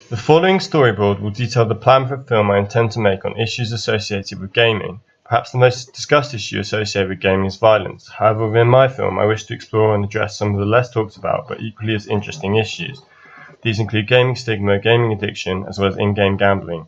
The following storyboard will detail the plan for a film I intend to make on issues associated with gaming. Perhaps the most discussed issue associated with gaming is violence. However, within my film, I wish to explore and address some of the less talked about but equally as interesting issues. These include gaming stigma, gaming addiction, as well as in-game gambling.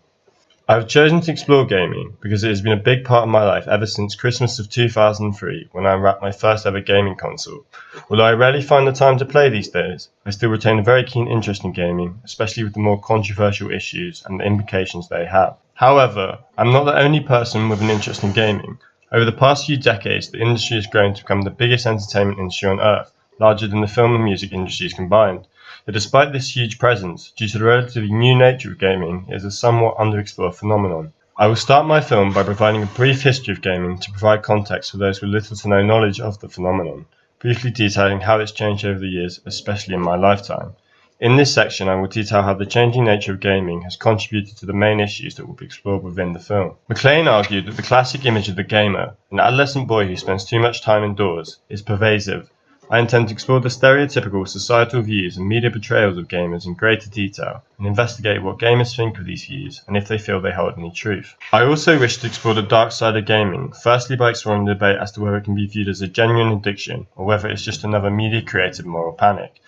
I have chosen to explore gaming because it has been a big part of my life ever since Christmas of 2003, when I unwrapped my first ever gaming console. Although I rarely find the time to play these days, I still retain a very keen interest in gaming, especially with the more controversial issues and the implications they have. However, I'm not the only person with an interest in gaming. Over the past few decades, the industry has grown to become the biggest entertainment industry on earth, larger than the film and music industries combined. But despite this huge presence, due to the relatively new nature of gaming, it is a somewhat underexplored phenomenon. I will start my film by providing a brief history of gaming to provide context for those with little to no knowledge of the phenomenon, briefly detailing how it's changed over the years, especially in my lifetime. In this section, I will detail how the changing nature of gaming has contributed to the main issues that will be explored within the film. McLean argued that the classic image of the gamer, an adolescent boy who spends too much time indoors, is pervasive. I intend to explore the stereotypical societal views and media portrayals of gamers in greater detail, and investigate what gamers think of these views and if they feel they hold any truth. I also wish to explore the dark side of gaming, firstly by exploring the debate as to whether it can be viewed as a genuine addiction, or whether it's just another media-created moral panic.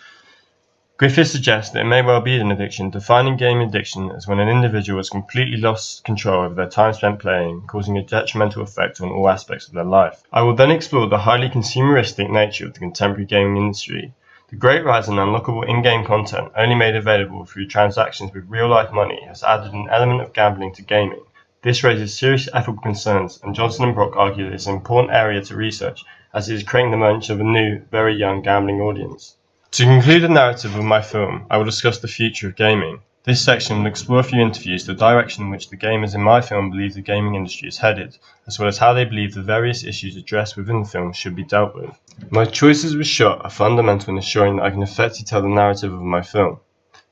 Griffith suggests that it may well be an addiction, defining gaming addiction as when an individual has completely lost control over their time spent playing, causing a detrimental effect on all aspects of their life. I will then explore the highly consumeristic nature of the contemporary gaming industry. The great rise in unlockable in-game content, only made available through transactions with real-life money, has added an element of gambling to gaming. This raises serious ethical concerns, and Johnson and Brock argue that it's an important area to research, as it is creating the emergence of a new, very young gambling audience. To conclude the narrative of my film, I will discuss the future of gaming. This section will explore a few interviews the direction in which the gamers in my film believe the gaming industry is headed, as well as how they believe the various issues addressed within the film should be dealt with. My choices with shot are fundamental in ensuring that I can effectively tell the narrative of my film.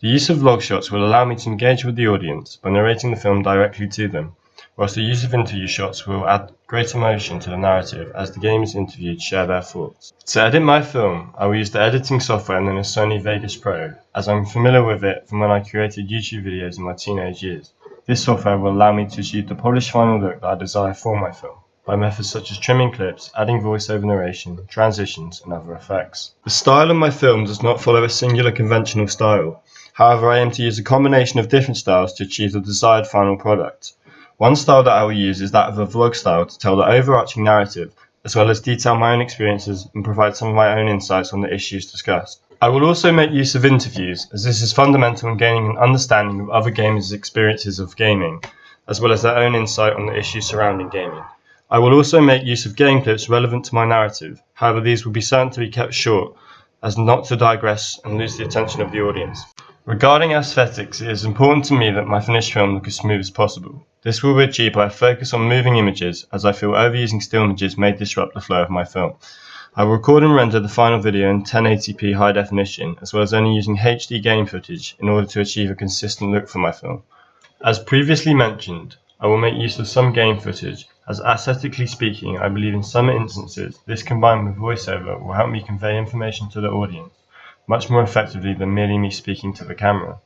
The use of log shots will allow me to engage with the audience by narrating the film directly to them, whilst the use of interview shots will add great emotion to the narrative as the gamers interviewed share their thoughts. To edit my film, I will use the editing software known as Sony Vegas Pro, as I'm familiar with it from when I created YouTube videos in my teenage years. This software will allow me to achieve the polished final look that I desire for my film, by methods such as trimming clips, adding voiceover narration, transitions, and other effects. The style of my film does not follow a singular conventional style. However, I aim to use a combination of different styles to achieve the desired final product. One style that I will use is that of a vlog style to tell the overarching narrative, as well as detail my own experiences and provide some of my own insights on the issues discussed. I will also make use of interviews, as this is fundamental in gaining an understanding of other gamers' experiences of gaming, as well as their own insight on the issues surrounding gaming. I will also make use of game clips relevant to my narrative, however these will be certain to be kept short, as not to digress and lose the attention of the audience. Regarding aesthetics, it is important to me that my finished film look as smooth as possible. This will be achieved by a focus on moving images, as I feel overusing still images may disrupt the flow of my film. I will record and render the final video in 1080p high definition, as well as only using HD game footage in order to achieve a consistent look for my film. As previously mentioned, I will make use of some game footage, as aesthetically speaking, I believe in some instances this combined with voiceover will help me convey information to the audience much more effectively than merely me speaking to the camera.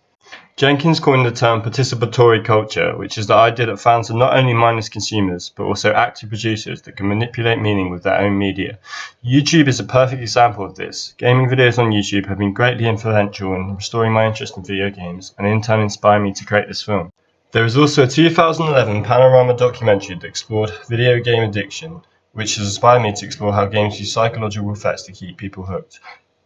Jenkins coined the term participatory culture, which is the idea that fans are not only mindless consumers, but also active producers that can manipulate meaning with their own media. YouTube is a perfect example of this. Gaming videos on YouTube have been greatly influential in restoring my interest in video games, and in turn inspired me to create this film. There is also a 2011 Panorama documentary that explored video game addiction, which has inspired me to explore how games use psychological effects to keep people hooked.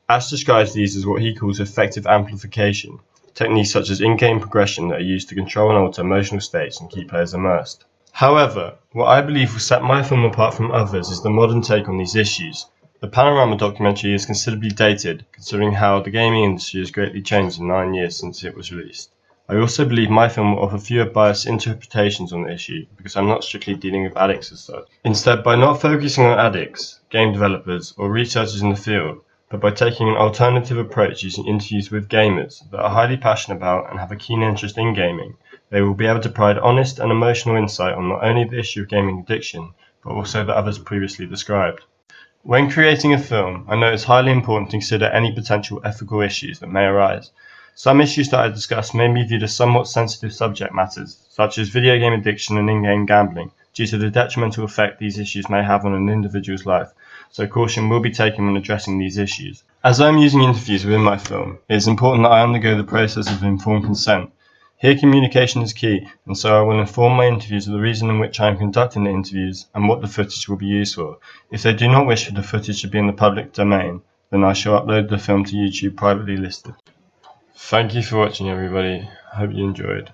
Ash describes these as what he calls effective amplification, techniques such as in-game progression that are used to control and alter emotional states and keep players immersed. However, what I believe will set my film apart from others is the modern take on these issues. The Panorama documentary is considerably dated, considering how the gaming industry has greatly changed in 9 years since it was released. I also believe my film will offer fewer biased interpretations on the issue, because I'm not strictly dealing with addicts as such. Instead, by not focusing on addicts, game developers, or researchers in the field, but by taking an alternative approach using interviews with gamers that are highly passionate about and have a keen interest in gaming, they will be able to provide honest and emotional insight on not only the issue of gaming addiction, but also the others previously described. When creating a film, I know it's highly important to consider any potential ethical issues that may arise. Some issues that I discuss may be viewed as somewhat sensitive subject matters, such as video game addiction and in-game gambling, due to the detrimental effect these issues may have on an individual's life, so caution will be taken when addressing these issues. As I am using interviews within my film, it is important that I undergo the process of informed consent. Here communication is key, and so I will inform my interviews of the reason in which I am conducting the interviews and what the footage will be used for. If they do not wish for the footage to be in the public domain, then I shall upload the film to YouTube privately listed. Thank you for watching, everybody. I hope you enjoyed.